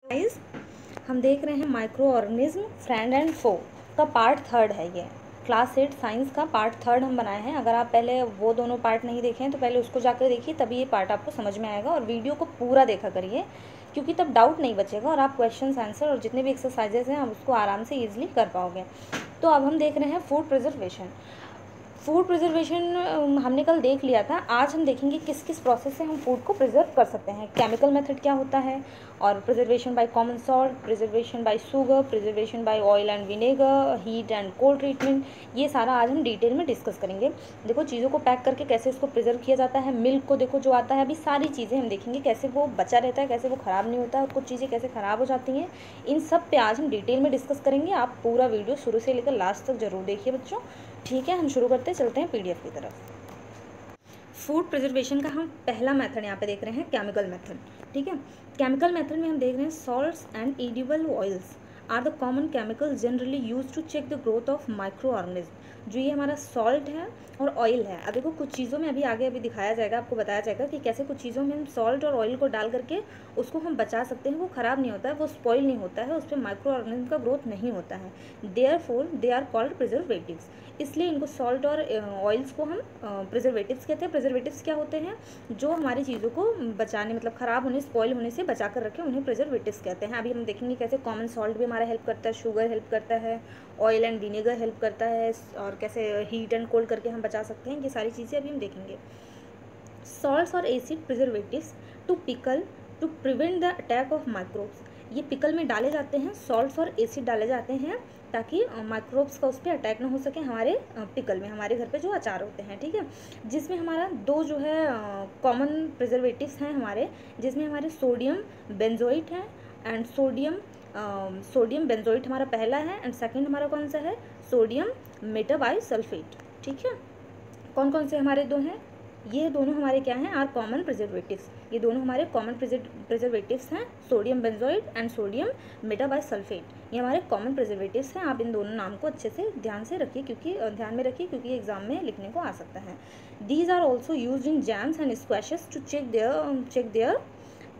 Guys, हम देख रहे हैं माइक्रो ऑर्गेनिज्म फ्रेंड एंड फो का पार्ट थर्ड है। ये क्लास 8 साइंस का पार्ट थर्ड हम बनाए हैं। अगर आप पहले वो दोनों पार्ट नहीं देखे हैं तो पहले उसको जाकर देखिए, तभी ये पार्ट आपको समझ में आएगा। और वीडियो को पूरा देखा करिए, क्योंकि तब डाउट नहीं बचेगा और आप क्वेश्चंस आंसर और जितने भी एक्सरसाइजेज हैं आप उसको आराम से ईजिली कर पाओगे। तो अब हम देख रहे हैं फूड प्रिजर्वेशन। फूड प्रिजर्वेशन हमने कल देख लिया था। आज हम देखेंगे किस किस प्रोसेस से हम फूड को प्रिजर्व कर सकते हैं। केमिकल मेथड क्या होता है, और preservation by common salt, preservation by sugar, preservation by oil and vinegar, heat and cold treatment, ये सारा आज हम डिटेल में डिस्कस करेंगे। देखो चीज़ों को पैक करके कैसे इसको प्रिजर्व किया जाता है। मिल्क को देखो जो आता है, अभी सारी चीज़ें हम देखेंगे कैसे वो बचा रहता है, कैसे वो ख़राब नहीं होता है, और कुछ चीज़ें कैसे ख़राब हो जाती हैं। इन सब पे आज हम डिटेल में डिस्कस करेंगे। आप पूरा वीडियो शुरू से लेकर लास्ट तक जरूर देखिए बच्चों। ठीक है, हम शुरू करते चलते हैं पीडीएफ की तरफ। फूड प्रिजर्वेशन का हम पहला मेथड यहाँ पे देख रहे हैं, केमिकल मेथड। ठीक है, केमिकल मेथड में हम देख रहे हैं salts and edible oils are the common chemicals generally use to check the growth of micro organism. जो ये हमारा सॉल्ट है और ऑयल है। अब देखो कुछ चीज़ों में अभी आगे दिखाया जाएगा, आपको बताया जाएगा कि कैसे कुछ चीज़ों में हम सॉल्ट और ऑयल को डाल करके उसको हम बचा सकते हैं। वो ख़राब नहीं होता है, वो स्पॉइल नहीं होता है, उस पर माइक्रो ऑर्गेनिज्म का ग्रोथ नहीं होता है। Therefore they are called preservatives. इसलिए इनको सॉल्ट और ऑयल्स को हम प्रिजर्वेटिव्स कहते हैं। प्रिजर्वेटिव्स क्या होते हैं, जो हमारी चीज़ों को बचाने, मतलब ख़राब होने, स्पॉइल होने से बचा कर रखें, उन्हें प्रिजर्वेटिव्स कहते हैं। अभी हम देखेंगे कैसे कॉमन सॉल्ट भी हमारा हेल्प करता है, शुगर हेल्प करता है, ऑयल एंड विनेगर हेल्प करता है, और कैसे हीट एंड कोल्ड करके हम बचा सकते हैं। ये सारी चीज़ें अभी हम देखेंगे। सॉल्ट्स और acid preservatives to pickle to prevent the attack of microbes. ये पिकल में डाले जाते हैं, सॉल्ट्स और एसिड डाले जाते हैं ताकि माइक्रोब्स का उस पर अटैक ना हो सके हमारे पिकल में, हमारे घर पे जो अचार होते हैं। ठीक है, जिसमें हमारा दो जो है कॉमन प्रिजर्वेटिव्स हैं हमारे, जिसमें हमारे सोडियम बेंजोइट है एंड सोडियम बेंजोइट हमारा पहला है, एंड सेकंड हमारा कौन सा है, सोडियम मेटाबाइसल्फेट। ठीक है, कौन कौन से हमारे दो हैं, ये दोनों हमारे क्या हैं, आर कॉमन प्रिजर्वेटिव्स। ये दोनों हमारे कॉमन प्रिजर्वेटिव्स हैं, sodium benzoate and sodium metabisulphite. ये हमारे कॉमन प्रिजर्वेटिव्स हैं। आप इन दोनों नाम को अच्छे से ध्यान में रखिए, क्योंकि एग्जाम में लिखने को आ सकता है। These are also use in jams and squashes to check their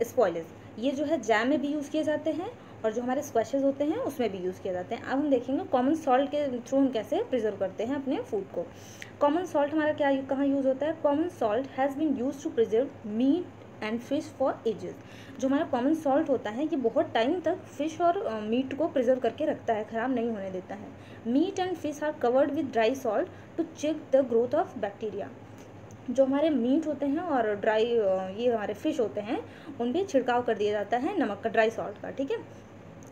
spoilage. ये जो है जैम में भी यूज़ किए जाते हैं, और जो हमारे स्क्वैशेस होते हैं उसमें भी यूज़ किए जाते हैं। अब हम देखेंगे कॉमन सॉल्ट के थ्रू हम कैसे प्रिजर्व करते हैं अपने फूड को। कॉमन सॉल्ट हमारा क्या कहाँ यूज़ होता है, common salt has been use to preserve meat and fish for ages. जो हमारा कॉमन सॉल्ट होता है ये बहुत टाइम तक फिश और मीट को प्रिजर्व करके रखता है, ख़राब नहीं होने देता है। Meat and fish are covered with dry salt to check the growth of bacteria. जो हमारे मीट होते हैं और ड्राई ये हमारे फिश होते हैं, उन पर छिड़काव कर दिया जाता है नमक का, ड्राई सॉल्ट का। ठीक है,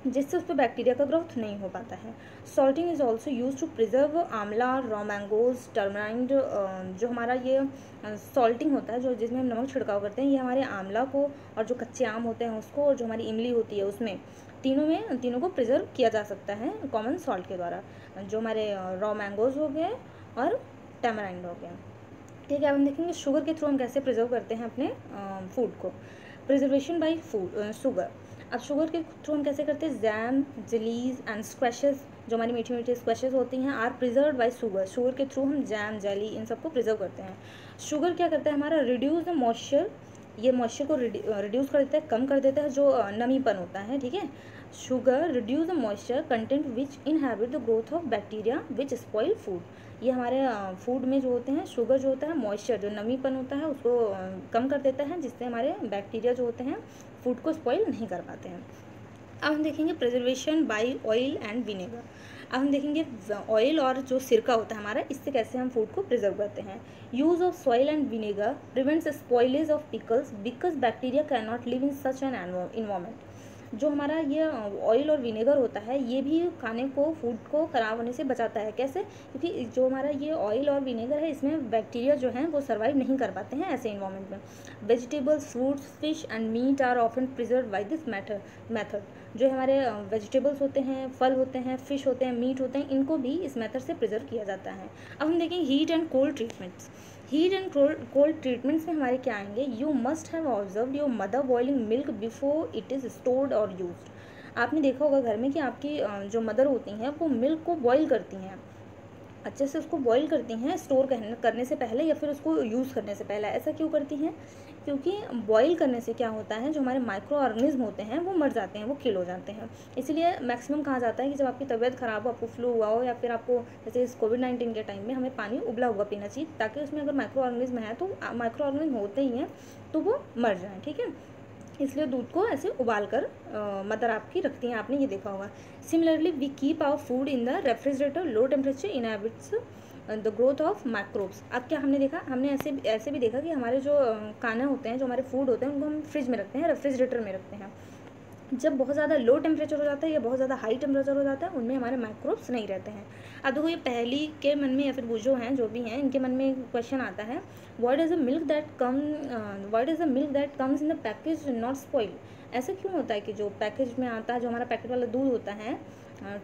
जिससे उस पर बैक्टीरिया का ग्रोथ नहीं हो पाता है। Salting is also use to preserve amla, raw mangoes, tamarind. जो हमारा ये सॉल्टिंग होता है, जो जिसमें हम नमक छिड़काव करते हैं, ये हमारे आंवला को और जो कच्चे आम होते हैं उसको, और जो हमारी इमली होती है उसमें, तीनों को प्रिजर्व किया जा सकता है कॉमन सॉल्ट के द्वारा। जो हमारे रॉ मैंगोज हो गए और टर्मराइंड हो गया। ठीक है, अब हम देखेंगे शुगर के थ्रू हम कैसे प्रिजर्व करते हैं अपने फूड को। Preservation by sugar. अब शुगर के थ्रू हम कैसे करते हैं, जैम, जेलीज एंड स्क्वैशेस, जो हमारी मीठी मीठी स्क्वैशेस होती हैं, are preserve by sugar. Sugar के थ्रू हम जैम, जेली इन सबको प्रिजर्व करते हैं। शुगर क्या करता है हमारा, रिड्यूस द मॉइस्चर। ये मॉइस्चर को रिड्यूस कर देता है, कम कर देता है, जो नमीपन होता है। ठीक है, sugar reduce the moisture content which inhabit the growth of bacteria which spoil food. ये हमारे फूड में जो होते हैं, शुगर जो होता है, मॉइस्चर जो नमीपन होता है उसको कम कर देता है, जिससे हमारे बैक्टीरिया जो होते हैं फूड को स्पॉइल नहीं कर पाते हैं। अब हम देखेंगे preservation by oil and vinegar. अब हम देखेंगे ऑयल और जो सिरका होता है हमारा, इससे कैसे हम फूड को प्रिजर्व करते हैं। Use of soil and vinegar prevents spoilage of pickles because bacteria can not live in such an environment. जो हमारा ये ऑयल और विनेगर होता है, ये भी खाने को, फूड को ख़राब होने से बचाता है। कैसे, क्योंकि जो हमारा ये ऑयल और विनेगर है, इसमें बैक्टीरिया जो हैं वो सर्वाइव नहीं कर पाते हैं ऐसे इन्वायरमेंट में। Vegetables, fruits, fish and meat are often preserve by this method. जो हमारे वेजिटेबल्स होते हैं, फल होते हैं, फिश होते हैं, मीट होते हैं, इनको भी इस मेथड से प्रिजर्व किया जाता है। अब हम देखेंगे heat and cold treatments. Heat and cold treatments में हमारे क्या आएंगे, you must have observed your mother boiling milk before it is stored और यूज्ड। आपने देखा होगा घर में कि आपकी जो मदर होती हैं वो मिल्क को बॉईल करती हैं, अच्छे से उसको बॉईल करती हैं स्टोर करने से पहले या फिर उसको यूज़ करने से पहले। ऐसा क्यों करती हैं, क्योंकि बॉईल करने से क्या होता है, जो हमारे माइक्रो ऑर्गेनिज्म होते हैं वो मर जाते हैं, वो किल हो जाते हैं। इसीलिए मैक्सिमम कहा जाता है कि जब आपकी तबीयत ख़राब हो, आपको फ्लू हुआ हो, या फिर आपको जैसे इस कोविड-19 के टाइम में हमें पानी उबला हुआ पीना चाहिए, ताकि उसमें अगर माइक्रो ऑर्गेनिज्म है तो माइक्रो ऑर्गेनिज्म होते ही हैं तो वो मर जाएँ, ठीक है। इसलिए दूध को ऐसे उबाल कर मदर आपकी रखती हैं, आपने ये देखा होगा। Similarly we keep our food in the refrigerator, low temperature inhibits the growth of microbes. अब क्या हमने देखा, हमने ऐसे भी देखा कि हमारे जो खाना होते हैं, जो हमारे फूड होते हैं, उनको हम फ्रिज में रखते हैं, रेफ्रिजरेटर में रखते हैं। जब बहुत ज़्यादा लो टेम्परेचर हो जाता है या बहुत ज़्यादा हाई टेम्परेचर हो जाता है, उनमें हमारे माइक्रोब्स नहीं रहते हैं। अब देखो, ये पहली के मन में या फिर वो जो हैं, जो भी हैं, इनके मन में क्वेश्चन आता है, what is the milk that comes in the package not spoil. ऐसा क्यों होता है कि जो पैकेज में आता है, जो हमारा पैकेट वाला दूध होता है,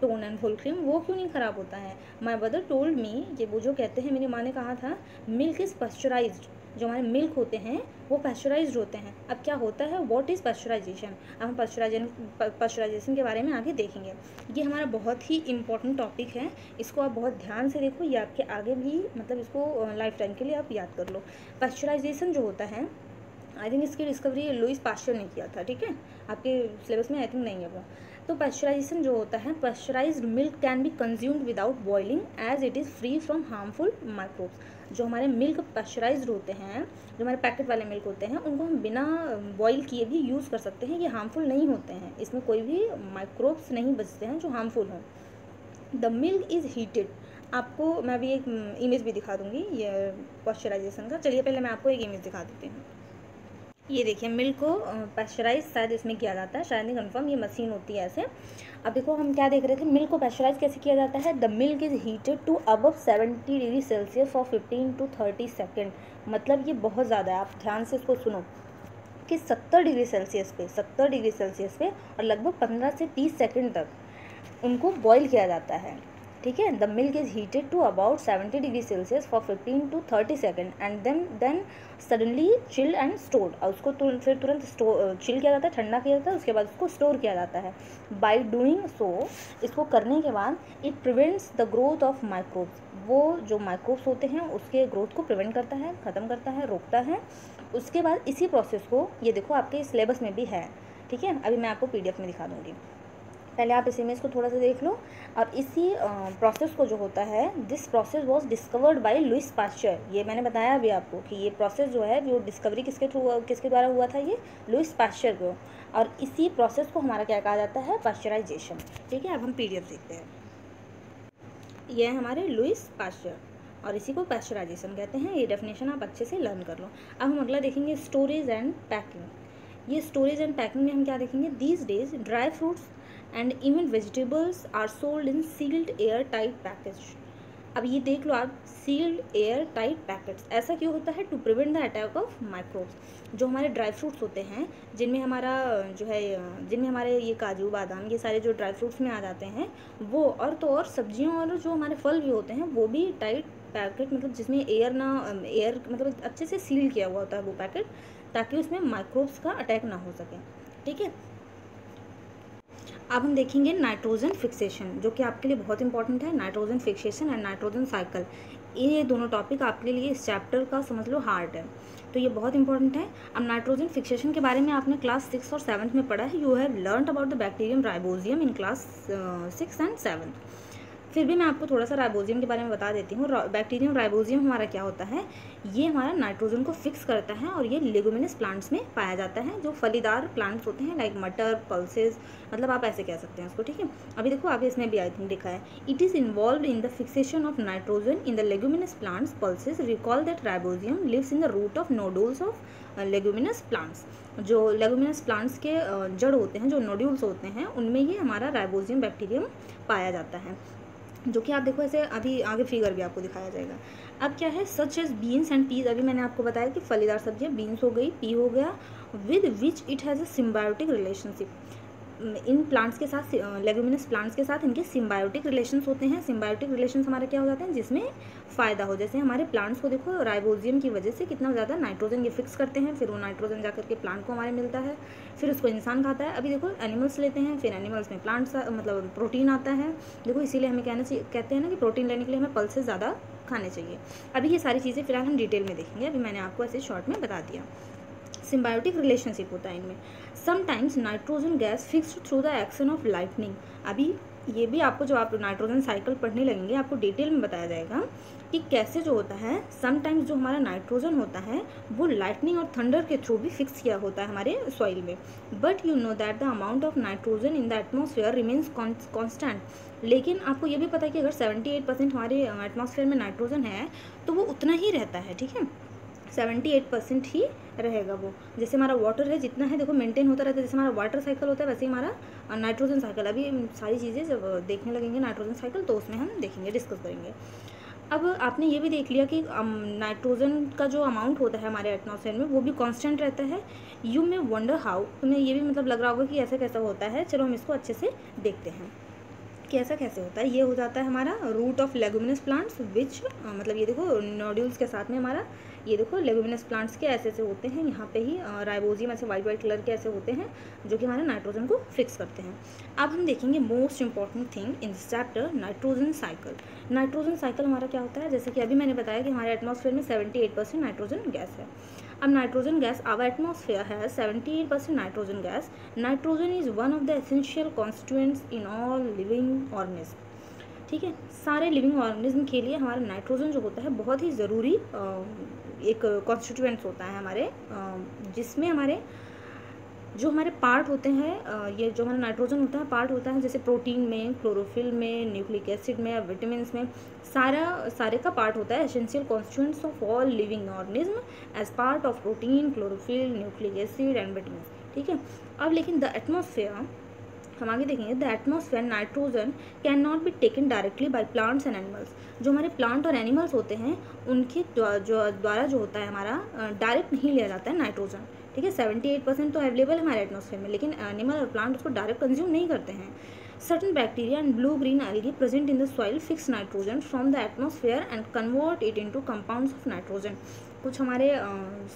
टोन एंड फुल क्रीम, वो क्यों नहीं ख़राब होता है। माई मदर टोल्ड मी, ये वो जो कहते हैं, मेरी माँ ने कहा था, मिल्क इज़ पास्चराइज्ड, जो हमारे मिल्क होते हैं वो पास्चराइज्ड होते हैं। अब क्या होता है, व्हाट इज़ पास्चराइजेशन, अब हम पास्चराइजेशन के बारे में आगे देखेंगे। ये हमारा बहुत ही इंपॉर्टेंट टॉपिक है, इसको आप बहुत ध्यान से देखो, ये आपके आगे भी मतलब इसको लाइफ टाइम के लिए आप याद कर लो। पास्चराइजेशन जो होता है, आई थिंक इसकी डिस्कवरी लुईस पास्चर ने किया था, ठीक है, आपके सिलेबस में आई थिंक नहीं है वो। तो पास्चराइजेशन जो होता है, pasteurized milk can be consumed without boiling as it is free from harmful microbes. जो हमारे मिल्क पास्चराइज्ड होते हैं, जो हमारे पैकेट वाले मिल्क होते हैं, उनको हम बिना बॉईल किए भी यूज़ कर सकते हैं, ये हार्मफुल नहीं होते हैं, इसमें कोई भी माइक्रोब्स नहीं बचते हैं जो हार्मफुल हों। द मिल्क इज़ हीटेड, आपको मैं अभी एक इमेज भी दिखा दूँगी ये पास्चराइजेशन का। चलिए पहले मैं आपको एक इमेज दिखा देती हूँ। ये देखिए, मिल्क को पास्चराइज शायद इसमें किया जाता है, शायद नहीं कंफर्म, ये मशीन होती है ऐसे। अब देखो, हम क्या देख रहे थे, मिल्क को पास्चराइज कैसे किया जाता है। The milk is heated to above 70 degree Celsius for 15 to 30 second. मतलब ये बहुत ज़्यादा है, आप ध्यान से इसको सुनो कि 70 डिग्री सेल्सियस पे और लगभग 15 से 30 सेकेंड तक उनको बॉईल किया जाता है, ठीक है। The milk is heated to about 70 degree Celsius for 15 to 30 second and then suddenly chilled and stored. और उसको फिर तुरंत चिल किया जाता है, ठंडा किया जाता है, उसके बाद उसको स्टोर किया जाता है। बाई डूइंग सो, इसको करने के बाद, it prevents the growth of microbes, वो जो माइक्रोब्स होते हैं उसके ग्रोथ को प्रिवेंट करता है, ख़त्म करता है, रोकता है। उसके बाद इसी प्रोसेस को, ये देखो आपके सिलेबस में भी है, ठीक है, अभी मैं आपको PDF में दिखा दूँगी, पहले आप इस इमेज को थोड़ा सा देख लो। और इसी प्रोसेस को जो होता है, this process was discovered by Lewis pasture. ये मैंने बताया अभी आपको कि ये प्रोसेस जो है वो डिस्कवरी किसके द्वारा हुआ था, ये लुईस पास्चर को। और इसी प्रोसेस को हमारा क्या कहा जाता है, पास्चराइजेशन, ठीक है। अब हम PDF देखते हैं। ये है हमारे लुईस पास्चर और इसी को पास्चराइजेशन कहते हैं। ये डेफिनेशन आप अच्छे से लर्न कर लो। अब हम अगला देखेंगे, स्टोरेज एंड पैकिंग। ये स्टोरेज एंड पैकिंग में हम क्या देखेंगे, these days dry fruits and even vegetables are sold in sealed air tight package. अब ये देख लो आप, सील्ड एयर टाइट पैकेट्स, ऐसा क्यों होता है, to prevent the attack of microbes. जो हमारे ड्राई फ्रूट्स होते हैं, जिनमें हमारे ये काजू बादाम, ये सारे जो ड्राई फ्रूट्स में आ जाते हैं वो, और तो और सब्जियों और जो हमारे फल भी होते हैं वो भी टाइट पैकेट, मतलब जिसमें एयर मतलब अच्छे से सील किया हुआ होता है वो पैकेट, ताकि उसमें माइक्रोब्स का अटैक ना हो सके, ठीक है। अब हम देखेंगे नाइट्रोजन फिक्सेशन, जो कि आपके लिए बहुत इंपॉर्टेंट है। Nitrogen fixation and nitrogen cycle, ये दोनों टॉपिक आपके लिए इस चैप्टर का समझ लो हार्ट है, तो ये बहुत इंपॉर्टेंट है। अब नाइट्रोजन फिक्सेशन के बारे में आपने क्लास 6 और 7 में पढ़ा है। You have learned about the bacterium rhizobium in class 6 and 7। फिर भी मैं आपको थोड़ा सा राइबोजियम के बारे में बता देती हूँ। बैक्टीरियम राइबोजियम हमारा क्या होता है, ये हमारा नाइट्रोजन को फिक्स करता है और ये लेगुमिनस प्लांट्स में पाया जाता है, जो फलीदार प्लांट्स होते हैं, लाइक मटर, पल्सेस, मतलब आप ऐसे कह सकते हैं उसको, ठीक है। अभी देखो आगे इसमें भी आई थिंक लिखा है, it is involve in the fixation of nitrogen in the leguminous plants pulses. Recall that rhizobium lives in the root of nodules of leguminous plants. जो लेगुमिनस प्लांट्स के जड़ होते हैं, जो नोड्यूल्स होते हैं, उनमें ये हमारा राइबोजियम बैक्टीरियम पाया जाता है, जो कि आप देखो ऐसे अभी आगे फिगर भी आपको दिखाया जाएगा। अब क्या है, such as beans and peas, अभी मैंने आपको बताया कि फलीदार सब्जियाँ, बीन्स हो गई, पी हो गया, with which it has a symbiotic relationship. In plants के साथ, लेगुमिनस प्लांट्स के साथ इनके सिम्बायोटिक रिलेशंस होते हैं। सिम्बायोटिक रिलेशंस हमारे क्या हो जाते हैं, जिसमें फ़ायदा हो, जैसे हमारे प्लांट्स को देखो राइबोजियम की वजह से कितना ज़्यादा नाइट्रोजन ये फिक्स करते हैं, फिर वो नाइट्रोजन जा करके प्लांट को हमारे मिलता है, फिर उसको इंसान खाता है। अभी देखो एनिमल्स लेते हैं, फिर एनिमल्स में प्लांट्स मतलब प्रोटीन आता है, देखो इसीलिए हमें कहते हैं ना कि प्रोटीन लेने के लिए हमें पल्सेस ज़्यादा खाने चाहिए। अभी ये सारी चीज़ें फिलहाल हम डिटेल में देखेंगे, अभी मैंने आपको ऐसे शॉर्ट में बता दिया। सिम्बायोटिक रिलेशनशिप होता है इनमें। Sometimes nitrogen gas fixed through the action of lightning. अभी ये भी आपको जब आप नाइट्रोजन साइकिल पढ़ने लगेंगे आपको डिटेल में बताया जाएगा कि कैसे जो होता है समटाइम्स जो हमारा नाइट्रोजन होता है वो लाइटनिंग और थंडर के थ्रू भी फिक्स किया होता है हमारे सॉइल में। But you know that the amount of nitrogen in the atmosphere remains constant. लेकिन आपको ये भी पता है कि अगर 78% हमारे एटमॉस्फेयर में नाइट्रोजन है तो वो उतना ही रहता है, ठीक है, 78% ही रहेगा वो। जैसे हमारा वाटर है जितना है देखो मेंटेन होता रहता है, जैसे हमारा वाटर साइकिल होता है वैसे ही हमारा नाइट्रोजन साइकिल। अभी सारी चीज़ें जब देखने लगेंगे नाइट्रोजन साइकिल तो उसमें हम देखेंगे, डिस्कस करेंगे। अब आपने ये भी देख लिया कि नाइट्रोजन का जो अमाउंट होता है हमारे एटमॉस्फेयर में वो भी कांस्टेंट रहता है। यू में वंडर हाउ, तुम्हें ये भी मतलब लग रहा होगा कि ऐसा कैसा होता है। चलो हम इसको अच्छे से देखते हैं कि ऐसा कैसे होता है। ये हो जाता है हमारा root of leguminous plants which मतलब ये देखो नोड्यूल्स के साथ में हमारा ये देखो लेगुमिनस प्लांट्स के ऐसे ऐसे होते हैं, यहाँ पे ही राइबोजियम ऐसे वाइट वाइट कलर के ऐसे होते हैं जो कि हमारे नाइट्रोजन को फिक्स करते हैं। अब हम देखेंगे most important thing in this chapter, nitrogen cycle. Nitrogen cycle हमारा क्या होता है, जैसे कि अभी मैंने बताया कि हमारे एटमॉस्फेयर में 78% नाइट्रोजन गैस है। अब नाइट्रोजन गैस, आवर एटमॉस्फेयर है 78% nitrogen gas. Nitrogen is one of the essential constituents in all living organism. ठीक है, सारे लिविंग ऑर्गेनिज्म के लिए हमारा नाइट्रोजन जो होता है बहुत ही ज़रूरी एक कॉन्स्टिट्यूएंट्स होता है हमारे, जिसमें हमारे जो हमारे पार्ट होते हैं, ये जो हमारा नाइट्रोजन होता है पार्ट होता है जैसे प्रोटीन में, क्लोरोफिल में, न्यूक्लिक एसिड में, विटामिन्स में, सारे का पार्ट होता है essential constituents of all living organism as part of protein, chlorophyll, nucleic acid and vitamins. ठीक है, अब लेकिन द एटमॉस्फेयर हम आगे देखेंगे, the atmosphere nitrogen can not be taken directly by plants and animals. जो हमारे प्लांट और एनिमल्स होते हैं उनके द्वारा जो होता है हमारा डायरेक्ट नहीं लिया जाता है नाइट्रोजन। ठीक है, 78% तो अवेलेबल है हमारे एटमॉस्फेयर में, लेकिन एनिमल और प्लांट उसको डायरेक्ट कंज्यूम नहीं करते हैं। Certain bacteria and blue green algae present in the soil fix nitrogen from the atmosphere and convert it into compounds of nitrogen. कुछ हमारे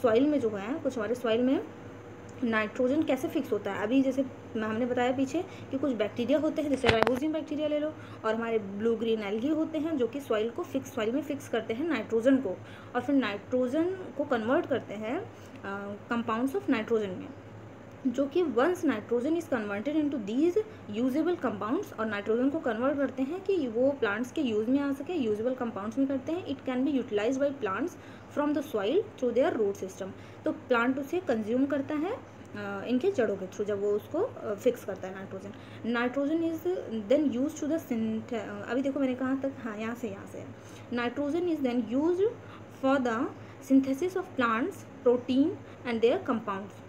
सॉइल में जो है, कुछ हमारे सॉइल में नाइट्रोजन कैसे फिक्स होता है, अभी जैसे हमने बताया पीछे कि कुछ बैक्टीरिया होते हैं, जैसे राइबोजियम बैक्टीरिया ले लो, और हमारे ब्लू ग्रीन एल्गी होते हैं जो कि सॉइल में फिक्स करते हैं नाइट्रोजन को, और फिर नाइट्रोजन को कन्वर्ट करते हैं कंपाउंड्स ऑफ नाइट्रोजन में, जो कि once nitrogen is converted into these usable compounds, और नाइट्रोजन को कन्वर्ट करते हैं कि वो प्लांट्स के यूज़ में आ सके, यूजेबल कंपाउंड्स में करते हैं। It can be utilize by plants from the soil through their root system. तो प्लांट उसे कंज्यूम करता है इनके जड़ों के थ्रू, जब वो उसको फिक्स करता है nitrogen. Nitrogen is then use to the अभी देखो मैंने कहाँ तक, हाँ यहाँ से nitrogen is then use for the synthesis of plants protein and their compounds.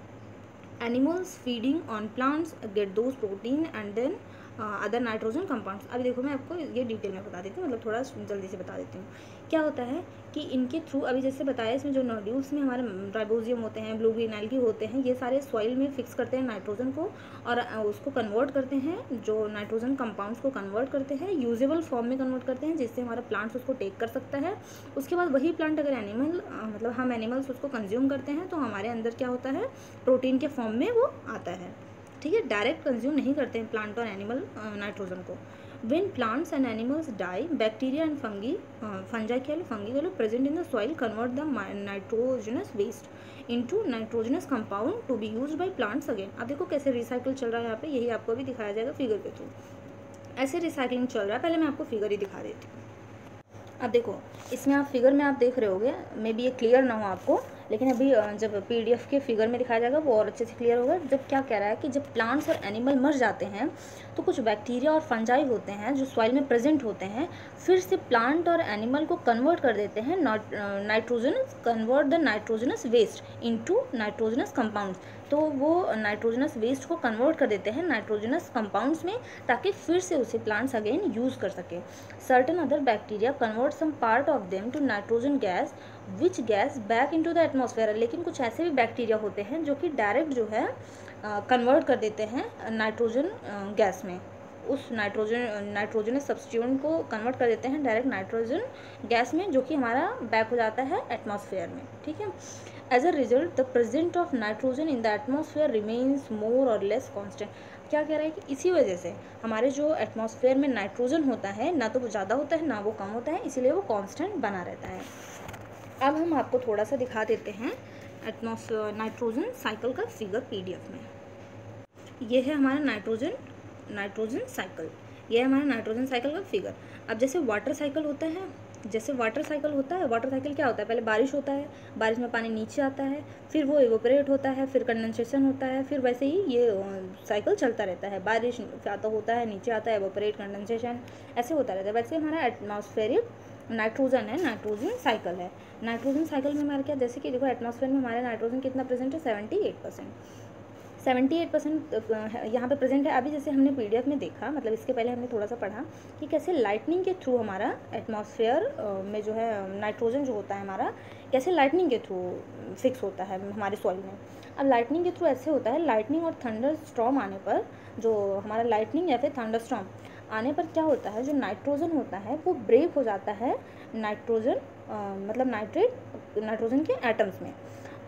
Animals feeding on plants get those protein and then other nitrogen compounds. अभी देखो मैं आपको ये डिटेल में बता देती हूँ, मतलब थोड़ा जल्दी से बता देती हूँ। क्या होता है कि इनके थ्रू, अभी जैसे बताया, इसमें जो नोड्यूल्स में हमारे राइबोजियम होते हैं, ब्लू ग्रीन एल्गी होते हैं, ये सारे सॉइल में फिक्स करते हैं नाइट्रोजन को और उसको कन्वर्ट करते हैं, जो नाइट्रोजन कंपाउंड्स को कन्वर्ट करते हैं, यूजेबल फॉर्म में कन्वर्ट करते हैं, जिससे हमारा प्लांट्स उसको टेक कर सकता है। उसके बाद वही प्लांट अगर एनिमल मतलब हम एनिमल्स उसको कंज्यूम करते हैं तो हमारे अंदर क्या होता है, प्रोटीन के फॉर्म में वो आता है। ठीक है, डायरेक्ट कंज्यूम नहीं करते हैं प्लांट और एनिमल नाइट्रोजन को। When plants and animals die, bacteria and fungi present in the soil convert the nitrogenous waste into nitrogenous compound to be used by plants again। अब देखो कैसे रिसाइकल चल रहा है यहाँ पे, यही आपको भी दिखाया जाएगा फिगर के थ्रू। ऐसे रिसाइकलिंग चल रहा है, पहले मैं आपको फिगर ही दिखा देती हूँ। अब देखो इसमें आप फिगर में आप देख रहे होगे, मे बी ये क्लियर ना हो आपको, लेकिन अभी जब पीडीएफ के फिगर में दिखाया जाएगा वो और अच्छे से क्लियर होगा। जब क्या कह रहा है कि जब प्लांट्स और एनिमल मर जाते हैं तो कुछ बैक्टीरिया और फंजाई होते हैं जो सॉइल में प्रेजेंट होते हैं, फिर से प्लांट और एनिमल को कन्वर्ट कर देते हैं convert the nitrogenous waste into nitrogenous compounds. तो वो नाइट्रोजनस वेस्ट को कन्वर्ट कर देते हैं नाइट्रोजनस कंपाउंड्स में, ताकि फिर से उसे प्लांट्स अगेन यूज़ कर सके। Certain other bacteria convert some part of them to nitrogen gas which gas back into the atmosphere. लेकिन कुछ ऐसे भी बैक्टीरिया होते हैं जो कि डायरेक्ट जो है कन्वर्ट कर देते हैं नाइट्रोजन गैस में, उस नाइट्रोजनस सब्स्टिट्यूएंट को कन्वर्ट कर देते हैं डायरेक्ट नाइट्रोजन गैस में, जो कि हमारा बैक हो जाता है एटमॉस्फेयर में। ठीक है, as a result the present of nitrogen in the atmosphere remains more or less constant. क्या कह रहा है कि इसी वजह से हमारे जो एटमॉस्फेयर में नाइट्रोजन होता है, ना तो वो ज़्यादा होता है ना वो कम होता है, इसीलिए वो कांस्टेंट बना रहता है। अब हम आपको थोड़ा सा दिखा देते हैं नाइट्रोजन साइकिल का फिगर पीडीएफ में। ये है हमारा नाइट्रोजन साइकिल, ये है हमारा नाइट्रोजन साइकिल का फिगर। अब जैसे वाटर साइकिल होता है, वाटर साइकिल क्या होता है, पहले बारिश होता है, बारिश में पानी नीचे आता है, फिर वो इवोपरेट होता है, फिर कंडेंसेशन होता है, फिर वैसे ही ये साइकिल चलता रहता है। बारिश आता होता है, नीचे आता है, इवोपरेट, कंडेंसेशन, ऐसे होता रहता है। वैसे हमारा एटमॉस्फेरिक नाइट्रोजन साइकिल है। नाइट्रोजन साइकिल में हमारे क्या, जैसे कि देखो एटमॉस्फेयर में हमारे नाइट्रोजन कितना प्रेजेंट है, 78% यहाँ पे प्रेजेंट है। अभी जैसे हमने पीडीएफ में देखा, मतलब इसके पहले हमने थोड़ा सा पढ़ा कि कैसे लाइटनिंग के थ्रू हमारा एटमॉस्फेयर में जो है नाइट्रोजन जो होता है हमारा, कैसे लाइटनिंग के थ्रू फिक्स होता है हमारे सॉइल में। अब लाइटनिंग के थ्रू ऐसे होता है, लाइटनिंग और थंडर स्टॉर्म आने पर, जो हमारा लाइटनिंग या फिर थंडर स्टॉर्म आने पर क्या होता है, जो नाइट्रोजन होता है वो ब्रेक हो जाता है मतलब नाइट्रोजन के एटम्स में।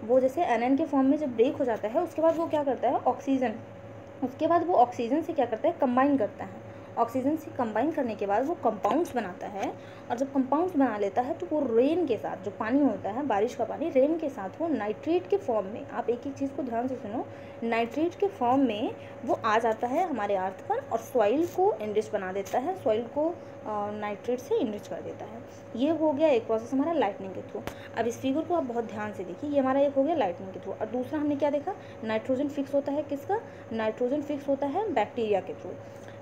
वो जैसे एनएन के फॉर्म में जब ब्रेक हो जाता है, उसके बाद वो क्या करता है, ऑक्सीजन से क्या करता है, कंबाइन करता है। ऑक्सीजन से कंबाइन करने के बाद वो कंपाउंड्स बनाता है, और जब कंपाउंड्स बना लेता है तो वो रेन के साथ, जो पानी होता है बारिश का पानी, रेन के साथ वो नाइट्रेट के फॉर्म में, आप एक चीज़ को ध्यान से सुनो, नाइट्रेट के फॉर्म में वो आ जाता है हमारे अर्थ पर, और सॉइल को एनरिच बना देता है, सॉइल को नाइट्रेट से एनरिच कर देता है। ये हो गया एक प्रोसेस हमारा लाइटनिंग के थ्रू। अब इस फिगर को आप बहुत ध्यान से देखिए, ये हमारा एक हो गया लाइटनिंग के थ्रू। और दूसरा हमने क्या देखा, नाइट्रोजन फिक्स होता है किसका, नाइट्रोजन फिक्स होता है बैक्टीरिया के थ्रू,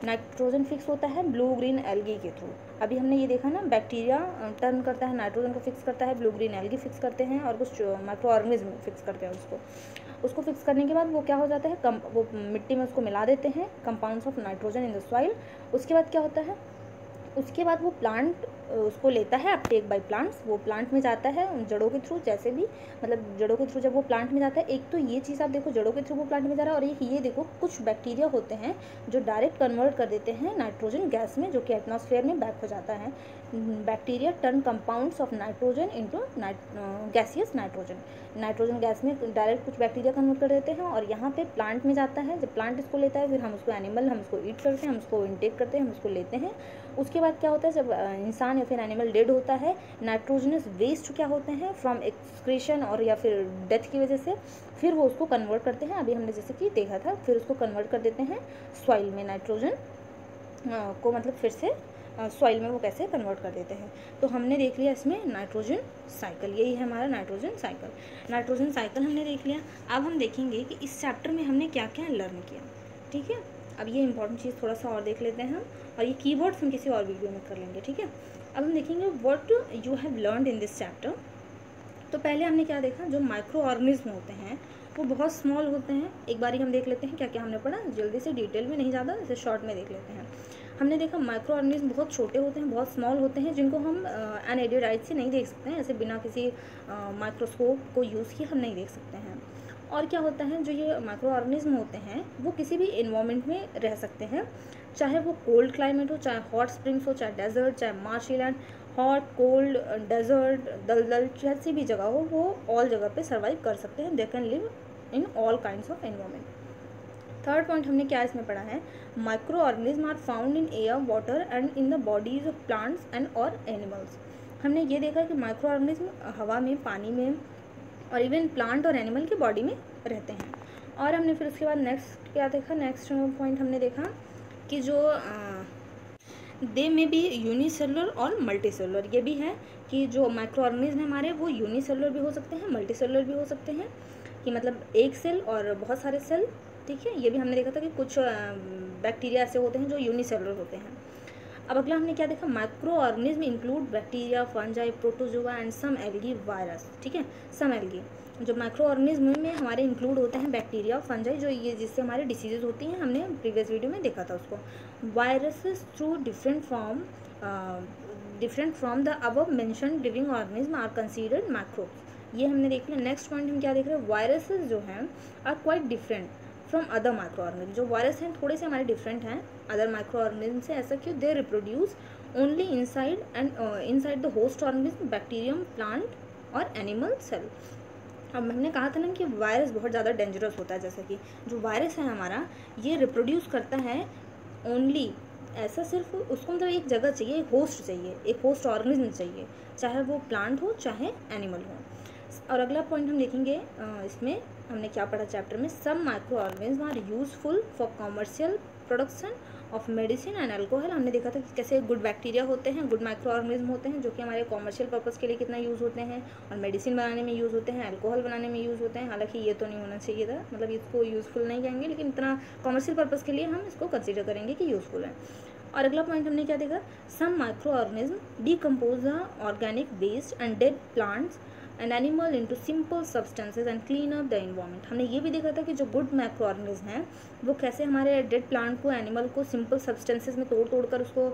नाइट्रोजन फिक्स होता है ब्लू ग्रीन एल्गी के थ्रू। अभी हमने ये देखा ना, बैक्टीरिया टर्न करता है, नाइट्रोजन को फिक्स करता है, ब्लू ग्रीन एल्गी फिक्स करते हैं, और कुछ माइक्रो ऑर्गेनिज्म फिक्स करते हैं उसको फिक्स करने के बाद वो क्या हो जाता है, वो मिट्टी में उसको मिला देते हैं, compounds of nitrogen in the soil. उसके बाद क्या होता है, उसके बाद वो प्लांट उसको लेता है, अपटेक बाय प्लांट्स, वो प्लांट में जाता है जड़ों के थ्रू, जैसे भी मतलब जड़ों के थ्रू जब वो प्लांट में जाता है, एक तो ये चीज़ आप देखो, जड़ों के थ्रू वो प्लांट में जा रहा है, और एक ये देखो कुछ बैक्टीरिया होते हैं जो डायरेक्ट कन्वर्ट कर देते हैं नाइट्रोजन गैस में, जो कि एटमॉस्फेयर में बैक हो जाता है। Bacteria turn compounds of nitrogen into gaseous nitrogen gas में डायरेक्ट कुछ बैक्टीरिया कन्वर्ट कर देते हैं, और यहाँ पे प्लांट में जाता है। जब प्लांट इसको लेता है, फिर हम उसको हम उसको ईट करते हैं, हम उसको इनटेक करते हैं, हम उसको लेते हैं। उसके बाद क्या होता है, जब इंसान या फिर एनिमल डेड होता है, नाइट्रोजनस वेस्ट क्या होते हैं फ्रॉम एक्सक्रीशन और या फिर डेथ की वजह से, फिर वो उसको कन्वर्ट करते हैं। अभी हमने जैसे कि देखा था, फिर उसको कन्वर्ट कर देते हैं सॉइल में, नाइट्रोजन को मतलब फिर से सॉइल में वो कैसे कन्वर्ट कर देते हैं। तो हमने देख लिया इसमें नाइट्रोजन साइकिल, यही है हमारा नाइट्रोजन साइकिल हमने देख लिया। अब हम देखेंगे कि इस चैप्टर में हमने क्या क्या लर्न किया, ठीक है। अब ये इंपॉर्टेंट चीज़ थोड़ा सा और देख लेते हैं हम, और ये कीवर्ड्स हम किसी और वीडियो में कर लेंगे, ठीक है। अब हम देखेंगे what you have learned in this chapter. तो पहले हमने क्या देखा, जो माइक्रो ऑर्गेनिज्म होते हैं वो बहुत स्मॉल होते हैं। एक बारी हम देख लेते हैं क्या क्या हमने पढ़ा, जल्दी से, डिटेल में नहीं ज़्यादा, इसे शॉर्ट में देख लेते हैं। हमने देखा माइक्रो ऑर्गेनिज्म बहुत छोटे होते हैं, बहुत स्मॉल होते हैं, जिनको हम अनएडेड आइज से नहीं देख सकते हैं, ऐसे बिना किसी माइक्रोस्कोप को यूज़ किए हम नहीं देख सकते हैं। और क्या होता है, जो ये माइक्रो ऑर्गेनिज्म होते हैं वो किसी भी इन्वायरमेंट में रह सकते हैं, चाहे वो कोल्ड क्लाइमेट हो, चाहे हॉट स्प्रिंग्स हो, चाहे डेजर्ट, चाहे marshy land, hot cold desert, दलदल, जैसी भी जगह हो, वो ऑल जगह पे सर्वाइव कर सकते हैं। They can live in all kinds of environment. Third point हमने क्या इसमें पढ़ा है, micro organism are found in air, water and in the bodies of plants and और एनिमल्स। हमने ये देखा कि माइक्रो ऑर्गेनिज्म हवा में, पानी में और इवन प्लांट और एनिमल की बॉडी में रहते हैं। और हमने फिर उसके बाद नेक्स्ट क्या देखा, नेक्स्ट पॉइंट हमने देखा कि जो दे में भी यूनिसेलुलर और मल्टीसेलुलर, ये भी है कि जो माइक्रो ऑर्गेनिज्म है हमारे वो यूनिसेलुलर भी हो सकते हैं, मल्टीसेलुलर भी हो सकते हैं, कि मतलब एक सेल और बहुत सारे सेल, ठीक है। ये भी हमने देखा था कि कुछ बैक्टीरिया ऐसे होते हैं जो यूनिसेलुलर होते हैं। अब अगला हमने क्या देखा, micro organism include bacteria, fungi, protozoa and some algae, virus, ठीक है। सम एल्गी, जो माइक्रो ऑर्गेनिज्म में हमारे इंक्लूड होते हैं बैक्टीरिया, फंजाई, जो ये जिससे हमारी डिसीजेज होती हैं, हमने प्रीवियस वीडियो में देखा था उसको। Viruses through different from the above mentioned living organism are considered microbes. ये हमने देख लिया। नेक्स्ट पॉइंट हम क्या देख रहे हैं, वायरसेस जो हैं are quite different from other micro organism. जो वायरस हैं थोड़े से हमारे डिफरेंट हैं अदर माइक्रो ऑर्गेनिज्म से। ऐसा क्यों, they reproduce only inside the host organism, bacterium, plant और एनिमल सेल। अब हमने कहा था ना कि वायरस बहुत ज़्यादा डेंजरस होता है, जैसे कि जो वायरस है हमारा ये रिप्रोड्यूस करता है ओनली, ऐसा सिर्फ उसको मतलब एक जगह चाहिए, एक होस्ट चाहिए, एक होस्ट ऑर्गेनिज्म चाहिए, चाहे वो प्लांट हो चाहे एनिमल हो। और अगला पॉइंट हम देखेंगे इसमें हमने क्या पढ़ा चैप्टर में, some micro organism are useful for commercial production of medicine and alcohol. हमने देखा था कि कैसे गुड बैक्टीरिया होते हैं, गुड माइक्रो ऑर्गेनिज्म होते हैं जो कि हमारे कॉमर्शियल पर्पस के लिए कितना यूज़ होते हैं और मेडिसिन बनाने में यूज़ होते हैं, अल्कोहल बनाने में यूज़ होते हैं। हालांकि ये तो नहीं होना चाहिए था, मतलब इसको यूज़फुल नहीं कहेंगे, लेकिन इतना कॉमर्शियल पर्पस के लिए हम इसको कंसिडर करेंगे कि यूज़फुल है। और अगला पॉइंट हमने क्या देखा, some micro organism decompose the organic waste and dead plants and animal into simple substances and clean up the environment. हमने ये भी देखा था कि जो गुड माइक्रो ऑर्गेनिज्म हैं वो कैसे हमारे डेड प्लांट को, एनिमल को सिंपल सब्सटेंसेज में तोड़ कर उसको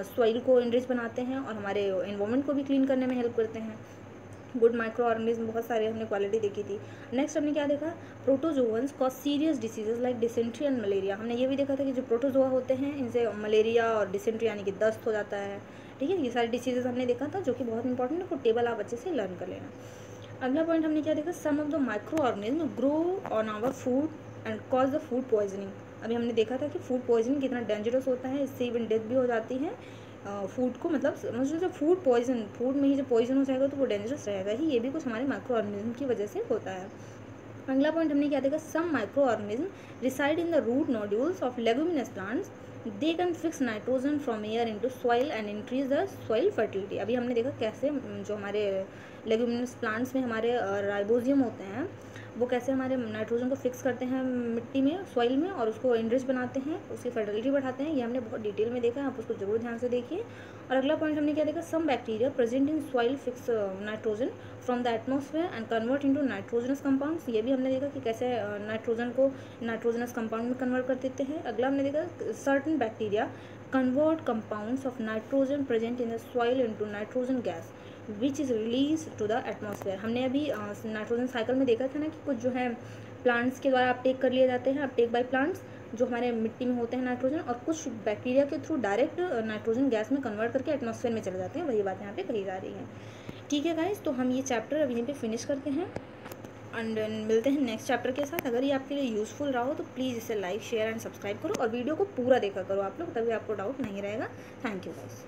सॉइल को एनरिच बनाते हैं और हमारे एनवायरनमेंट को भी क्लीन करने में हेल्प करते हैं। गुड माइक्रो ऑर्गेनिज्म बहुत सारे हमने क्वालिटी देखी थी। नेक्स्ट हमने क्या देखा, protozoans cause serious diseases like dysentery and malaria. हमने ये भी देखा था कि जो प्रोटोजोआ होते हैं इनसे मलेरिया और डिसेंट्री यानी कि दस्त हो जाता है। ठीक है, ये सारे डिसीजेज हमने देखा था जो कि बहुत इंपॉर्टेंट है, को टेबल आप अच्छे से लर्न कर लेना। अगला पॉइंट हमने क्या देखा, some of the microorganism grow on our food and cause the food poisoning. अभी हमने देखा था कि फूड पॉइजनिंग कितना डेंजरस होता है, इससे इवन डेथ भी हो जाती है फूड को, मतलब समझ लो फूड पॉइजन, फूड में ही जब पॉइजन हो जाएगा तो वो डेंजरस रहेगा ही। ये भी कुछ हमारे माइक्रो ऑर्गेनिज्म की वजह से होता है। अगला पॉइंट हमने क्या देखा, some micro organism reside in the root nodules of leguminous plants, they can fix nitrogen from air into soil and increase the soil fertility. अभी हमने देखा कैसे जो हमारे लेगुमिनस प्लांट्स में हमारे राइबोजियम होते हैं वो कैसे हमारे नाइट्रोजन को फिक्स करते हैं मिट्टी में, सॉइल में, और उसको एनरिच बनाते हैं, उसकी फर्टिलिटी बढ़ाते हैं। ये हमने बहुत डिटेल में देखा है, आप उसको जरूर ध्यान से देखिए। और अगला पॉइंट हमने क्या देखा, some bacteria present in soil fix nitrogen from the atmosphere and convert into nitrogenous compounds. ये भी हमने देखा कि कैसे नाइट्रोजन को नाइट्रोजनस कंपाउंड में कन्वर्ट कर देते हैं। अगला हमने देखा, certain bacteria convert compounds of nitrogen present in the soil into nitrogen gas which is release to the atmosphere. हमने अभी नाइट्रोजन साइकिल में देखा था ना कि कुछ जो है प्लांट्स के द्वारा अपटेक कर लिए जाते हैं, अपटेक बाय प्लांट्स, जो हमारे मिट्टी में होते हैं नाइट्रोजन, और कुछ बैक्टीरिया के थ्रू डायरेक्ट नाइट्रोजन गैस में कन्वर्ट करके एटमॉस्फेयर में चले जाते हैं। वही बात यहाँ पे कही जा रही है। ठीक है गाइस, तो हम ये चैप्टर अब यहीं पे फिनिश करते हैं एंड मिलते हैं नेक्स्ट चैप्टर के साथ। अगर ये आपके लिए यूज़फुल रहा हो तो प्लीज़ इसे लाइक, शेयर एंड सब्सक्राइब करो और वीडियो को पूरा देखा करो आप लोग, तभी आपको डाउट नहीं रहेगा। Thank you guys.